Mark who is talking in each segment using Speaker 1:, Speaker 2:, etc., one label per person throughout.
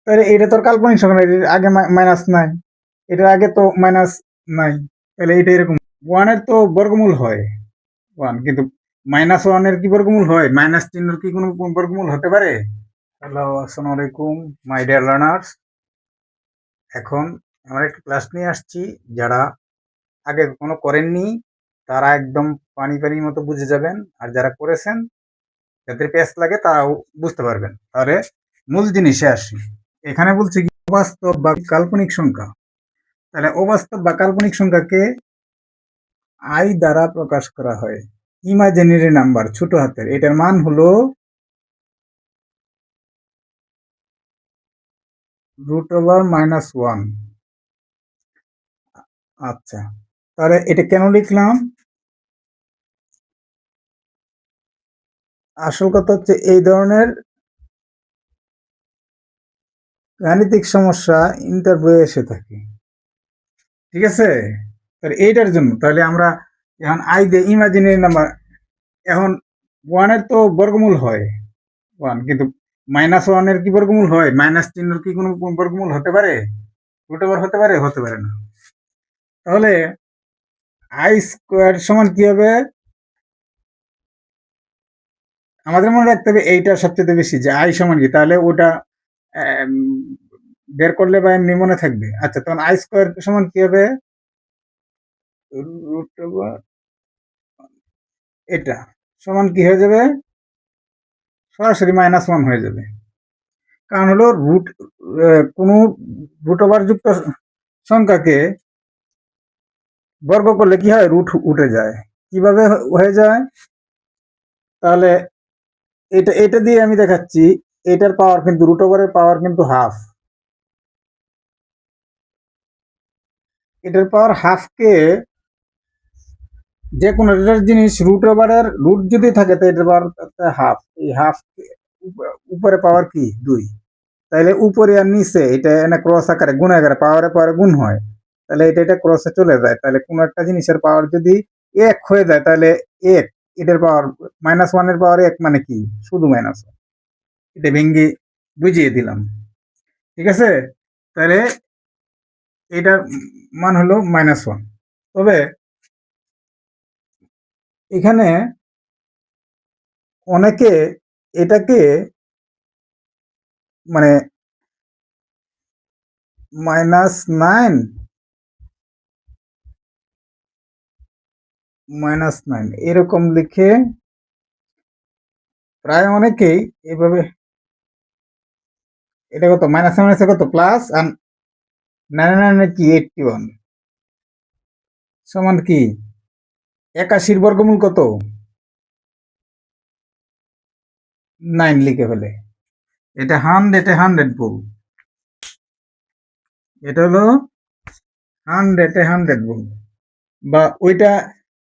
Speaker 1: তাহলে এটা তোর কাল্পনিক সংখ্যা, এটার আগে মাইনাস নাই, এটার আগে তো মাইনাস নাই, তাহলে এটা এরকম। ওয়ানের তো বর্গমূল হয় ওয়ান, কিন্তু মাইনাস ওয়ানের কি বর্গমূল হয়? মাইনাস চিহ্নের কি কোনো বর্গমূল হতে পারে? হ্যালো, আসসালামু আলাইকুম মাই ডিয়ার লার্নার্স। এখন আমরা একটা ক্লাস নিয়ে আসছি, যারা আগে কখনো করেননি তারা একদম পানি পানির মতো বুঝে যাবেন, আর যারা করেছেন যাদের পেস লাগে তারাও বুঝতে পারবেন। তাহলে মূল জিনিসে আসি। এখানে বলছে কি, অবাস্তব বা কাল্পনিক সংখ্যা। তাহলে অবাস্তব বা কাল্পনিক সংখ্যাকে আই দ্বারা প্রকাশ করা হয়। ইমাজিনারি নাম্বার ছোট হাতের, এটার মান হলো √(-1). আচ্ছা, তাহলে এটা কেন লিখলাম? আসল কথা হচ্ছে, এই ধরনের গাণিতিক সমস্যা ইন্টারভিউ এসে থাকে, ঠিক আছে? তাহলে এইটার জন্য তাহলে আমরা এখন আই দিয়ে ইমাজিনারি নাম্বার, এখন ওয়ানের তো বর্গমূল হয় ওয়ান, কিন্তু মাইনাস ওয়ানের কি বর্গমূল হয়? মাইনাস চিহ্নের কি কোনো বর্গমূল হতে পারে? √(? হতে পারে? হতে পারে না। তাহলে আই স্কোয়ার সমান কি হবে? আমাদের মনে রাখতে হবে এইটা সবচেয়ে বেশি, যে আই সমান কি, তাহলে ওটা বের করলে বা এমনি মনে থাকবে। আচ্ছা, তখন আই স্কোয়ার সমান কি হবে? √(? এটা সমান কি হয়ে যাবে? সরাসরি -1 হয়ে যাবে। কারণ হলো কোন √(? যুক্ত সংখ্যাকে বর্গ করলে কি হয়? রুট উঠে যায়। কিভাবে হয়ে যায়? তাহলে এটা এটা দিয়ে আমি দেখাচ্ছি। এটার পাওয়ার কিন্তু √(এর পাওয়ার কিন্তু হাফ। এটার পাওয়ার হাফকে, যে কোনো জিনিস √(এর রুট যদি থাকে তো এটার পাওয়ার হাফ। এই হাফ উপরে পাওয়ার কি 2, তাহলে উপরে আর নিচে এটা এনে ক্রস আকারে গুণ আকারে পাওয়ারে পাওয়ারে গুণ হয়, তাহলে এটা এটা ক্রসে চলে যায়। তাহলে কোনো একটা জিনিসের পাওয়ার যদি 1 হয়ে যায়, তাহলে 1, এটার পাওয়ার -1 এর পাওয়ার 1 মানে কি? শুধু -1। এটা ভেঙ্গে বুঝিয়ে দিলাম, ঠিক আছে? তাহলে এটার মান হলো -1। তবে এখানে অনেকে এটাকে মানে -9 -9 এরকম লিখে প্রায় অনেকেই এভাবে। এটা কত? -9 কত? প্লাস আর 99 কি 81 সমান কি? 81 বর্গমূল কত? 9 লিখে ফেলে। এটা 100 বল, এটা হলো 100 বল, বা ওইটা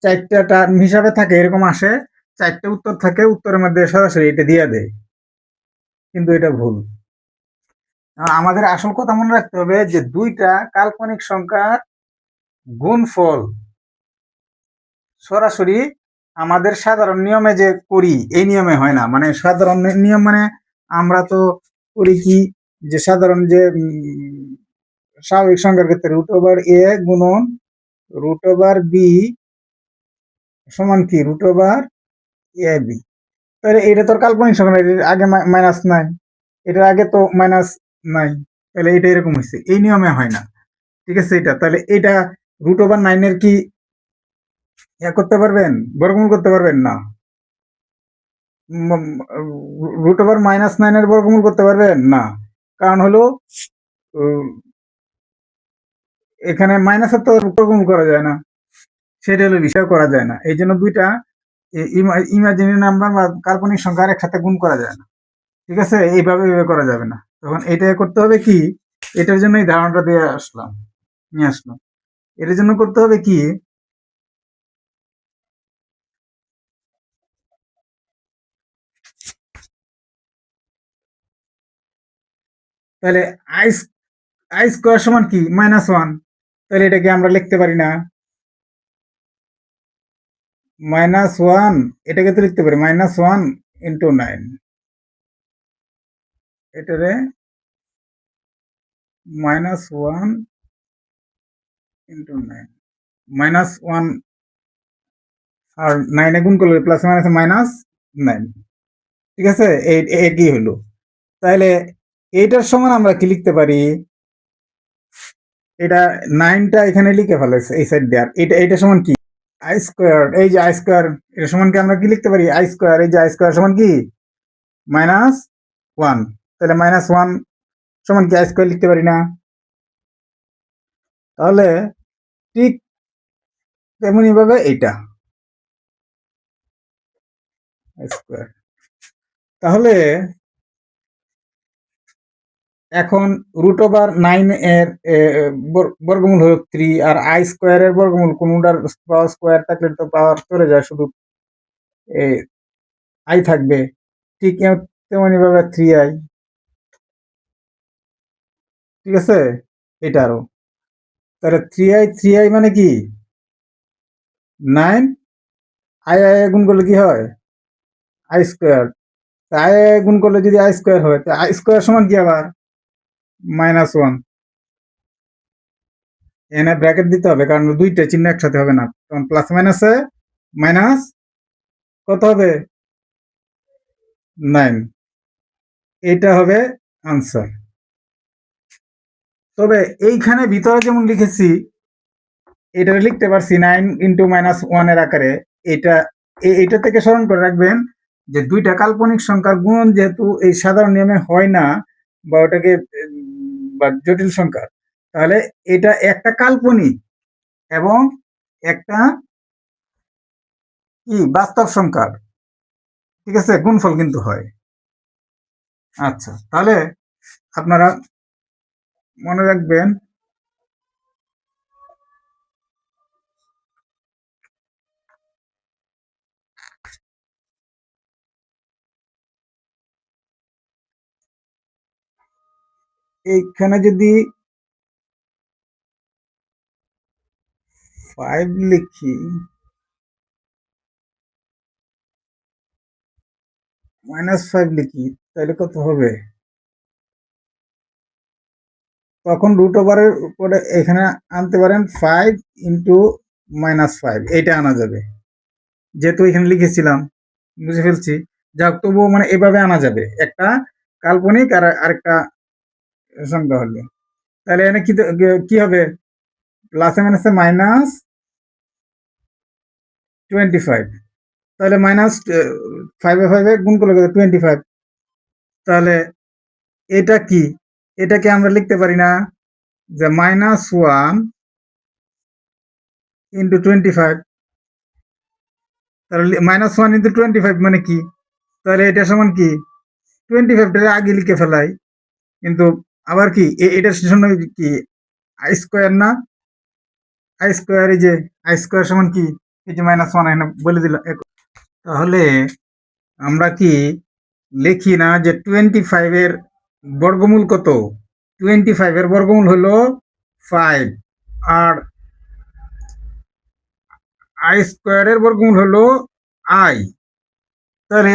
Speaker 1: 4টা টার্ম হিসাবে থাকে, এরকম আসে 4টে উত্তর থাকে, উত্তরের মধ্যে সরাসরি এটা দিয়ে দেয়, কিন্তু এটা ভুল। আমাদের আসল কথা মনে রাখতে হবে যে দুইটা কাল্পনিক সংখ্যার গুণফল সরাসরি আমাদের সাধারণ নিয়মে যে করি, এই নিয়মে হয় না। মানে সাধারণ নিয়ম মানে আমরা তো করি কি, যে সাধারণ যে স্বাভাবিক সংখ্যার ক্ষেত্রে √(a গুণন √(b) সমান কি? √(ab). তাহলে এটা তোর কাল্পনিক সংখ্যা, এটার আগে মাইনাস নাই, এটার আগে তো মাইনাস নাই, তাহলে এটা এরকম হয়েছে। এই নিয়মে হয় না, ঠিক আছে? এটা তাহলে এটা √(9) এর কি করতে পারবেন? বর্গমূল করতে পারবেন না। √(-9) এর বর্গমূল করতে পারবেন না, কারণ হলো এখানে মাইনাসের তো বর্গমূল করা যায় না, সেটা হলো বিষয়, করা যায় না। এই জন্য দুইটা ইমাজিনারি নাম্বার বা কাল্পনিক সংখ্যা একসাথে গুণ করা যায় না, ঠিক আছে? এইভাবে করা যাবে না। তখন এটা করতে হবে কি, এটার জন্য এই ধারণাটা নিয়ে আসলাম। এটার জন্য করতে হবে কি, তাহলে আই আই স্কোয়ার সমান কি? -1। তাহলে এটাকে আমরা লিখতে পারি না -1, এটাকে তো লিখতে পারি -1 × 9। এটারে -1 ইন্টু 9, -1 আর 9 গুণ করলে প্লাস মাইনাসে -9। ঠিক আছে, কি হলো? তাহলে এইটার সমান আমরা কি লিখতে পারি? এটা 9টা এখানে লিখে ফেলেছে এই সাইড দিয়ে। আর এটা সমান কি? I square. এই যে আই স্কোয়ার, এটা সমান কি আমরা কি লিখতে পারি? I square. এই যে আই স্কোয়ার সমান কি? -1। তাহলে -1 সমান কি আই স্কোয়ার লিখতে পারি না? তাহলে ঠিক তেমনি ভাবে এইটা স্কোয়ার। তাহলে এখন √9 এর বর্গমূল হলো 3, আর আই স্কোয়ারের বর্গমূল কোনটার পাওয়ার স্কোয়ার থাকলে তো পাওয়ার চলে যায়, শুধু আই থাকবে। ঠিক তেমনি ভাবে 3i। ঠিক আছে, এটারও তাহলে 3i মানে কি 9, আই গুণ করলে কি হয়? I square. আই গুণ করলে যদি আই স্কোয়ার হয়, তো আই স্কোয়ার সমান কি আবার -1। এনে ব্র্যাকেট দিতে হবে, কারণ দুইটা চিহ্ন একসাথে হবে না, তখন প্লাস মাইনাসে মাইনাস কত হবে? 9। এটা হবে আনসার। তবে এইখানে ভিতরে যেমন লিখেছি, এটা লিখতে পারছি 9 ইন্টু -1 এর আকারে। এটা এইটা থেকে স্মরণ করে রাখবেন যে দুইটা কাল্পনিক সংখ্যার গুণন যেহেতু এই সাধারণ নিয়মে হয় না, বা ওটাকে বা জটিল সংখ্যা, তাহলে এটা একটা কাল্পনিক এবং একটা কি বাস্তব সংখ্যার, ঠিক আছে, গুণফল কিন্তু হয়। আচ্ছা, তাহলে আপনারা মনে রাখবেন এইখানে যদি 5 লিখি, -5 লিখি, তাহলে কত হবে? তখন √এর উপরে এখানে আনতে পারেন 5 ইন্টু -5, এইটা আনা যাবে, যেহেতু এখানে লিখেছিলাম। বুঝে ফেলছি। যাক, তবুও মানে এভাবে আনা যাবে, একটা কাল্পনিক আর আরেকটা সংখ্যা হলে। তাহলে এখানে কি হবে? প্লাসে মাইনাসে -25। তাহলে -5 গুণ করলে 25। তাহলে এটা কি? এটাকে আমরা লিখতে পারি না যে -1 ইন্টু 25? তাহলে -1 ইন্টু 25 মানে কি? তাহলে এটা সমান কি 25টা আগে লিখে ফেলাই। কিন্তু আবার কি এটার জন্য কি আই স্কোয়ার না? আই স্কোয়ার, এই যে আই স্কোয়ার সমান কি এই যে -1 এখানে বলে দিলাম। তাহলে আমরা কি লিখি না যে 25 এর বর্গমূল কত? 25 এর বর্গমূল হলো 5, আর আই স্কোয়ারের বর্গমূল হলো আই। তাহলে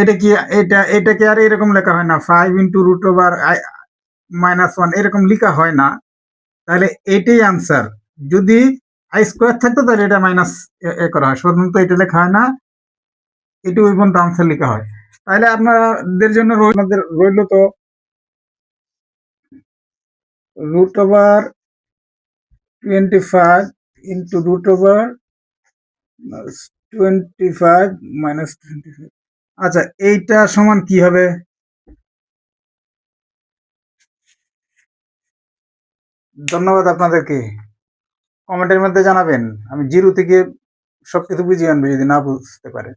Speaker 1: এটাকে আর এরকম লেখা হয় না, 5 ইন্টু -1 এরকম লেখা হয় না। তাহলে এটাই আনসার। যদি আই স্কোয়ার থাকতো তাহলে এটা মাইনাস করা হয়, সাধারণত এটা লেখা হয় না, এটা ওই পর্যন্ত আনসার লেখা হয়। তাহলে আপনাদের জন্য রইল তো √25 ইন্টু √25 -25। আচ্ছা, এইটা সমান কি হবে? ধন্যবাদ আপনাদেরকে। কমেন্টের মধ্যে জানাবেন। আমি জিরো থেকে সবকিছু বুঝিয়ে আনবো যদি না বুঝতে পারেন।